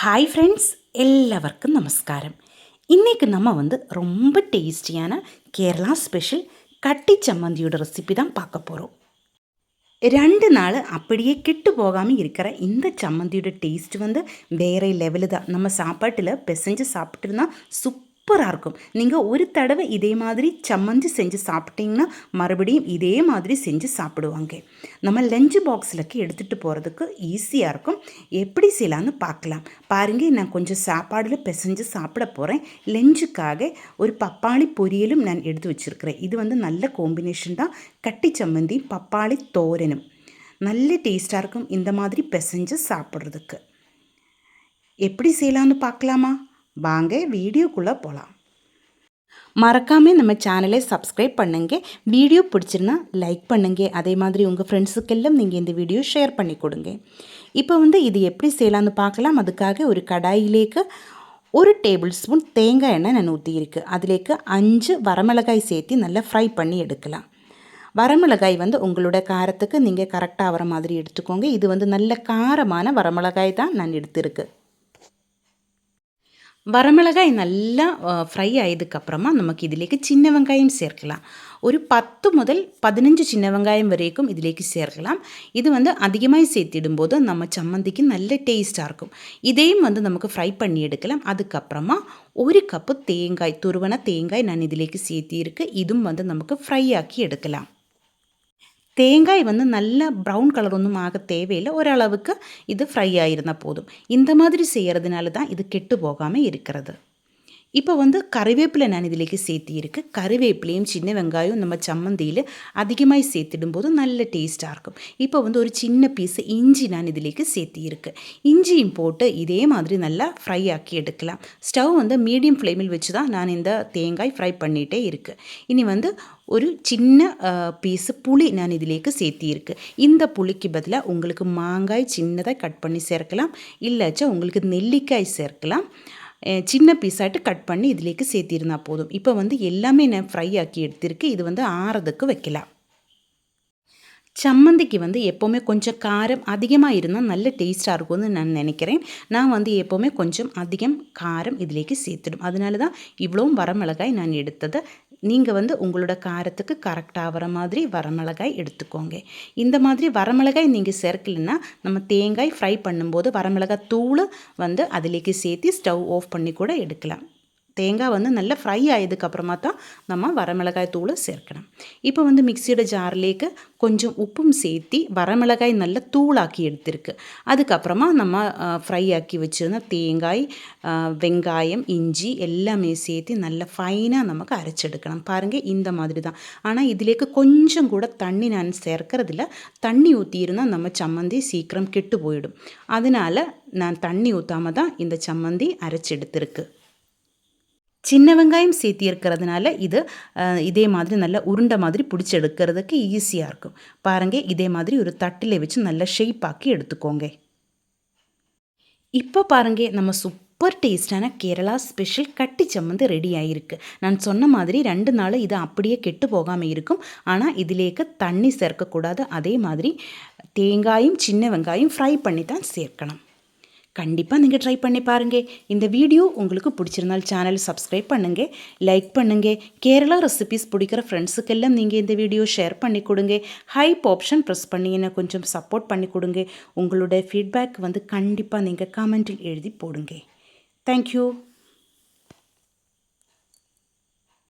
Hi friends, எல்லாருக்கும் நமஸ்காரம். இன்றைக்கி நம்ம ரொம்ப டேஸ்டியான கேரளா ஸ்பெஷல் கட்டி சம்மந்தியோட ரெசிபி தான் பார்க்க போகிறோம். 2 நாள் அப்படியே கெட்டு போகாமல் இருக்கிற இந்த சம்மந்தியோட டேஸ்ட் வேறு லெவலு தான். நம்ம சாப்பாட்டில் பிசைஞ்சு சாப்பிட்டுருந்தா சூப்பராக இருக்கும். நீங்கள் ஒரு தடவை இதே மாதிரி சம்மந்தி செஞ்சு சாப்பிட்டிங்கன்னா மறுபடியும் இதே மாதிரி செஞ்சு சாப்பிடுவாங்க. நம்ம லஞ்ச் பாக்ஸில் எடுத்துகிட்டு போகிறதுக்கு ஈஸியாக இருக்கும். எப்படி செய்யலான்னு பார்க்கலாம். பாருங்கள், நான் கொஞ்சம் சாப்பாடில் பிசைஞ்சு சாப்பிட போகிறேன். லஞ்சுக்காக ஒரு பப்பாளி பொரியலும் நான் எடுத்து வச்சுருக்கிறேன். இது நல்ல காம்பினேஷன் தான். கட்டி சம்மந்தி பப்பாளி தோரனும் நல்ல டேஸ்ட்டாக இருக்கும் இந்த மாதிரி பிசைஞ்சு சாப்பிட்றதுக்கு. எப்படி செய்யலான்னு பார்க்கலாமா? வாங்க வீடியோக்குள்ளே போகலாம். மறக்காமல் நம்ம சேனலை சப்ஸ்கிரைப் பண்ணுங்க. வீடியோ பிடிச்சிருந்தா லைக் பண்ணுங்க. அதே மாதிரி உங்கள் ஃப்ரெண்ட்ஸுக்கெல்லாம் நீங்கள் இந்த வீடியோ ஷேர் பண்ணி கொடுங்க. இப்போ இது எப்படி செய்யலான்னு பார்க்கலாம். அதுக்காக ஒரு கடாயிலேக்கு 1 டேபிள் ஸ்பூன் தேங்காய் எண்ணெய் நான் ஊற்றியிருக்கு. அதிலேக்கு 5 வரமிளகாய் சேர்த்து நல்லா ஃப்ரை பண்ணி எடுக்கலாம். வரமிளகாய் உங்களோட காரத்துக்கு நீங்கள் கரெக்டாக வர மாதிரி எடுத்துக்கோங்க. இது நல்ல காரமான வரமிளகாய் தான் நான் எடுத்துருக்கு. வரமிளகாய் நல்லா ஃப்ரை ஆயதுக்கப்புறமா நமக்கு இதிலேக்கு சின்ன வெங்காயம் சேர்க்கலாம். ஒரு 10 முதல் 15 சின்ன வெங்காயம் வரைக்கும் இதிலேக்கு சேர்க்கலாம். இது அதிகமாக சேர்த்திடும்போது நம்ம சம்மந்திக்கு நல்ல டேஸ்ட்டாக இருக்கும். இதையும் நமக்கு ஃப்ரை பண்ணி எடுக்கலாம். அதுக்கப்புறமா 1 கப்பு தேங்காய், துருவன தேங்காய் நான் இதிலேக்கு சேர்த்திருக்கு. இதுவும் நமக்கு ஃப்ரை ஆக்கி எடுக்கலாம். தேங்காய் நல்லா ப்ரௌன் கலர் ஒன்றும் ஆக தேவையில்லை. ஓரளவுக்கு இது ஃப்ரை ஆகிருந்தால் போதும். இந்த மாதிரி செய்கிறதுனால தான் இது கெட்டு போகாமல் இருக்கிறது. இப்போ கறிவேப்பிலை நான் இதிலேக்கு சேர்த்திருக்கு. கறிவேப்பிலையும் சின்ன வெங்காயம் நம்ம சம்மந்தியில் அதிகமாக சேர்த்திடும்போது நல்ல டேஸ்ட்டாக இருக்கும். இப்போ ஒரு சின்ன பீஸ் இஞ்சி நான் இதிலேக்கு சேர்த்திருக்கு. இஞ்சியும் போட்டு இதே மாதிரி நல்லா ஃப்ரை ஆக்கி எடுக்கலாம். ஸ்டவ் மீடியம் ஃப்ளேமில் வச்சு தான் நான் இந்த தேங்காய் ஃப்ரை பண்ணிகிட்டே இருக்குது. இனி ஒரு சின்ன பீஸு புளி நான் இதிலேக்கு சேர்த்திருக்கு. இந்த புளிக்கு பதிலாக உங்களுக்கு மாங்காய் சின்னதாக கட் பண்ணி சேர்க்கலாம். இல்லாச்சா உங்களுக்கு நெல்லிக்காய் சேர்க்கலாம். சின்ன பீஸாட்டு கட் பண்ணி இதிலேக்கு சேர்த்திருந்தால் போதும். இப்போ எல்லாமே நான் ஃப்ரை ஆக்கி எடுத்திருக்கு. இது ஆறதுக்கு வைக்கலாம். சம்மந்திக்கு எப்போவுமே கொஞ்சம் காரம் அதிகமாக இருந்தால் நல்ல டேஸ்ட்டாக இருக்கும்னு நான் நினைக்கிறேன். நான் எப்போவுமே கொஞ்சம் அதிகம் காரம் இதிலேக்கு சேர்த்துடும். அதனால தான் இவ்வளோ வரமிளகாய் நான் எடுத்தது. நீங்கள் உங்களோட காரத்துக்கு கரெக்டாக வர மாதிரி வரமிளகாய் எடுத்துக்கோங்க. இந்த மாதிரி வரமிளகாய் நீங்கள் சேர்க்கலைன்னா நம்ம தேங்காய் ஃப்ரை பண்ணும்போது வரமிளகாய் தூள் அதிலேக்கு சேர்த்து ஸ்டவ் ஆஃப் பண்ணி கூட எடுக்கலாம். தேங்காய் நல்லா ஃப்ரை ஆயதுக்கப்புறமா தான் நம்ம வரமிளகாய் தூளை சேர்க்கணும். இப்போ மிக்சியோட ஜார்லேக்கு கொஞ்சம் உப்பும் சேர்த்தி வரமிளகாய் நல்லா தூளாக்கி எடுத்திருக்கு. அதுக்கப்புறமா நம்ம ஃப்ரை ஆக்கி வச்சுருந்த தேங்காய், வெங்காயம், இஞ்சி எல்லாமே சேர்த்து நல்லா ஃபைனாக நமக்கு அரைச்செடுக்கணும். பாருங்கள், இந்த மாதிரி தான். ஆனால் இதிலேக்கு கொஞ்சம் கூட தண்ணி நான் சேர்க்கறதில்ல. தண்ணி ஊற்றியிருந்தால் நம்ம சம்மந்தி சீக்கிரம் கெட்டு போயிடும். அதனால் நான் தண்ணி ஊற்றாமல் தான் இந்த சம்மந்தி அரைச்செடுத்திருக்கு. சின்ன வெங்காயம் சேர்த்தி இருக்கிறதுனால இதே மாதிரி நல்லா உருண்டை மாதிரி பிடிச்சி எடுக்கிறதுக்கு ஈஸியாக இருக்கும். பாருங்கள், இதே மாதிரி ஒரு தட்டில் வச்சு நல்லா ஷேப் ஆக்கி எடுத்துக்கோங்க. இப்போ பாருங்கள், நம்ம சூப்பர் டேஸ்டான கேரளா ஸ்பெஷல் கட்டி சம்மந்தி ரெடி ஆகிருக்கு. நான் சொன்ன மாதிரி 2 நாள் இது அப்படியே கெட்டு போகாமல் இருக்கும். ஆனால் இதிலேக்கு தண்ணி சேர்க்கக்கூடாது. அதே மாதிரி தேங்காயும் சின்ன வெங்காயம் ஃப்ரை பண்ணி தான் சேர்க்கணும். கண்டிப்பாக நீங்கள் ட்ரை பண்ணி பாருங்கள். இந்த வீடியோ உங்களுக்கு பிடிச்சிருந்தால் சேனல் சப்ஸ்கிரைப் பண்ணுங்கள், லைக் பண்ணுங்கள். கேரளா ரெசிபிஸ் பிடிக்கிற ஃப்ரெண்ட்ஸுக்கெல்லாம் நீங்கள் இந்த வீடியோ ஷேர் பண்ணி கொடுங்க. ஹைப் ஆப்ஷன் ப்ரெஸ் பண்ணி என்னை கொஞ்சம் சப்போர்ட் பண்ணி கொடுங்க. உங்களோட ஃபீட்பேக் கண்டிப்பாக நீங்கள் கமெண்ட்டில் எழுதி போடுங்க. தேங்க்யூ.